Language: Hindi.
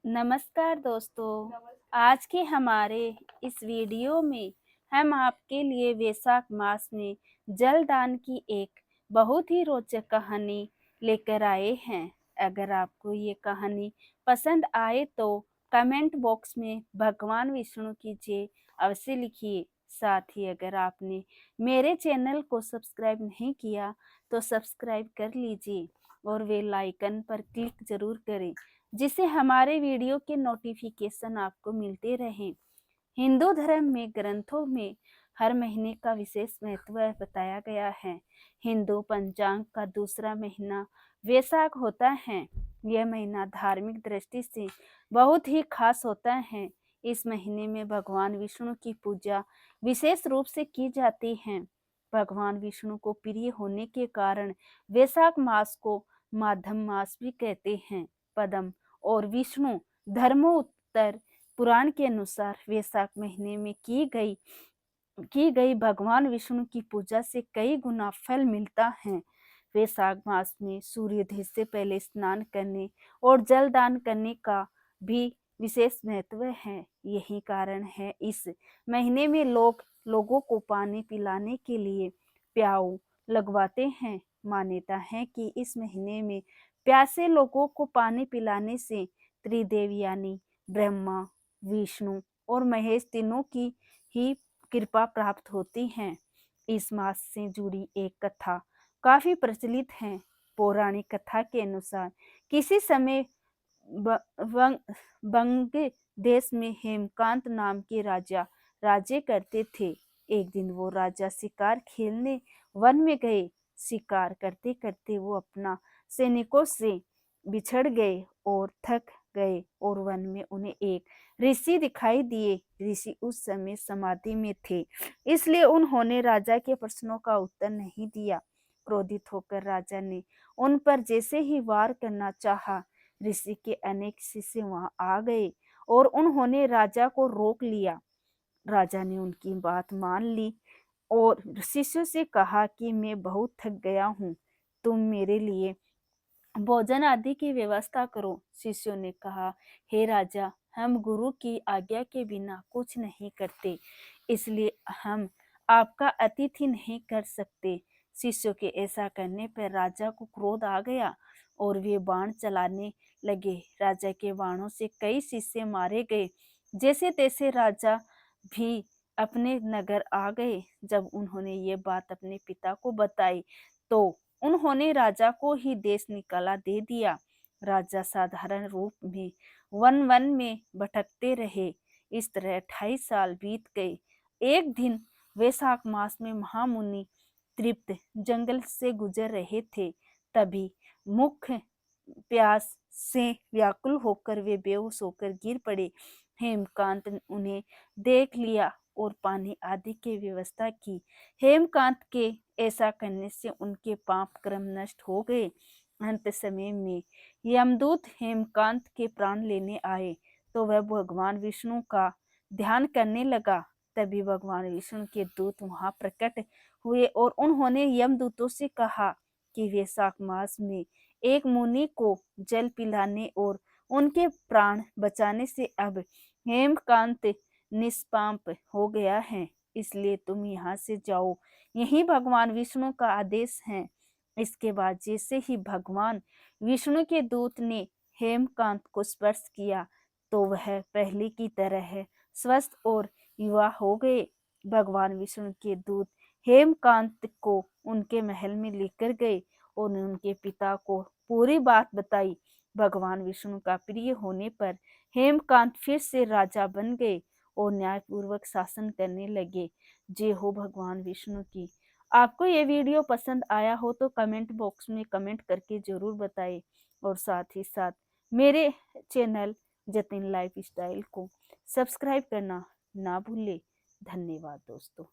नमस्कार दोस्तों। आज के हमारे इस वीडियो में हम आपके लिए वैशाख मास में जलदान की एक बहुत ही रोचक कहानी लेकर आए हैं। अगर आपको ये कहानी पसंद आए तो कमेंट बॉक्स में भगवान विष्णु की जय अवश्य लिखिए। साथ ही अगर आपने मेरे चैनल को सब्सक्राइब नहीं किया तो सब्सक्राइब कर लीजिए और बेल आइकन पर क्लिक जरूर करें, जिससे हमारे वीडियो के नोटिफिकेशन आपको मिलते रहें। हिंदू धर्म में ग्रंथों में हर महीने का विशेष महत्व बताया गया है। हिंदू पंचांग का दूसरा महीना वैशाख होता है। यह महीना धार्मिक दृष्टि से बहुत ही खास होता है। इस महीने में भगवान विष्णु की पूजा विशेष रूप से की जाती है। भगवान विष्णु को प्रिय होने के कारण वैशाख मास को माधम मास भी कहते हैं। पद्म और विष्णु धर्मोत्तर पुराण के अनुसार वैशाख महीने में की गई भगवान विष्णु की पूजा से कई गुना फल मिलता है। वैशाख मास में सूर्योदय से पहले स्नान करने और जल दान करने का भी विशेष महत्व है। यही कारण है इस महीने में लोगों को पानी पिलाने के लिए प्याऊ लगवाते हैं। मान्यता है कि इस महीने में प्यासे लोगों को पानी पिलाने से त्रिदेव यानी ब्रह्मा, विष्णु और महेश तीनों की ही कृपा प्राप्त होती है। इस मास से जुड़ी एक कथा काफी प्रचलित है। पौराणिक कथा के अनुसार किसी समय बंग देश में हेमकांत नाम के राजा राज्य करते थे। एक दिन वो राजा शिकार खेलने वन में गए। शिकार करते करते वो अपना सैनिकों से बिछड़ गए और थक गए और वन में उन्हें एक ऋषि दिखाई दिए। ऋषि उस समय समाधि में थे, इसलिए उन्होंने राजा के प्रश्नों का उत्तर नहीं दिया। क्रोधित होकर राजा ने उन पर जैसे ही वार करना चाहा, ऋषि के अनेक शिष्य वहां आ गए और उन्होंने राजा को रोक लिया। राजा ने उनकी बात मान ली और शिष्यों से कहा कि मैं बहुत थक गया हूँ, तुम मेरे लिए भोजन आदि की व्यवस्था करो। शिष्यों ने कहा, हे राजा, हम गुरु की आज्ञा के बिना कुछ नहीं करते, इसलिए हम आपका अतिथि नहीं कर सकते। शिष्यों के ऐसा करने पर राजा को क्रोध आ गया और वे बाण चलाने लगे। राजा के बाणों से कई शिष्य मारे गए। जैसे तैसे राजा भी अपने नगर आ गए। जब उन्होंने ये बात अपने पिता को बताई तो उन्होंने राजा को ही देश निकाला दे दिया। राजा साधारण रूप में वन वन में भटकते रहे। इस तरह 28 साल बीत गए। एक दिन वैशाख मास में महामुनि तृप्त जंगल से गुजर रहे थे। तभी मुख्य प्यास से व्याकुल होकर वे बेहोश होकर गिर पड़े। हेमकांत उन्हें देख लिया और पानी आदि की व्यवस्था की। हेमकांत के ऐसा करने से उनके पाप कर्म नष्ट हो गए। अंत समय में यमदूत हेमकांत के प्राण लेने आए तो वह भगवान विष्णु का ध्यान करने लगा। तभी भगवान विष्णु के दूत वहां प्रकट हुए और उन्होंने यमदूतों से कहा कि वैशाख मास में एक मुनि को जल पिलाने और उनके प्राण बचाने से अब हेमकांत निष्पाप हो गया है, इसलिए तुम यहाँ से जाओ, यही भगवान विष्णु का आदेश है। इसके बाद जैसे ही भगवान विष्णु के दूत ने हेमकांत को स्पर्श किया तो वह पहले की तरह स्वस्थ और युवा हो गए। भगवान विष्णु के दूत हेमकांत को उनके महल में लेकर गए और उनके पिता को पूरी बात बताई। भगवान विष्णु का प्रिय होने पर हेमकांत फिर से राजा बन गए और न्यायपूर्वक शासन करने लगे। जय हो भगवान विष्णु की। आपको ये वीडियो पसंद आया हो तो कमेंट बॉक्स में कमेंट करके जरूर बताएं और साथ ही साथ मेरे चैनल जतिन लाइफ स्टाइल को सब्सक्राइब करना ना भूलें। धन्यवाद दोस्तों।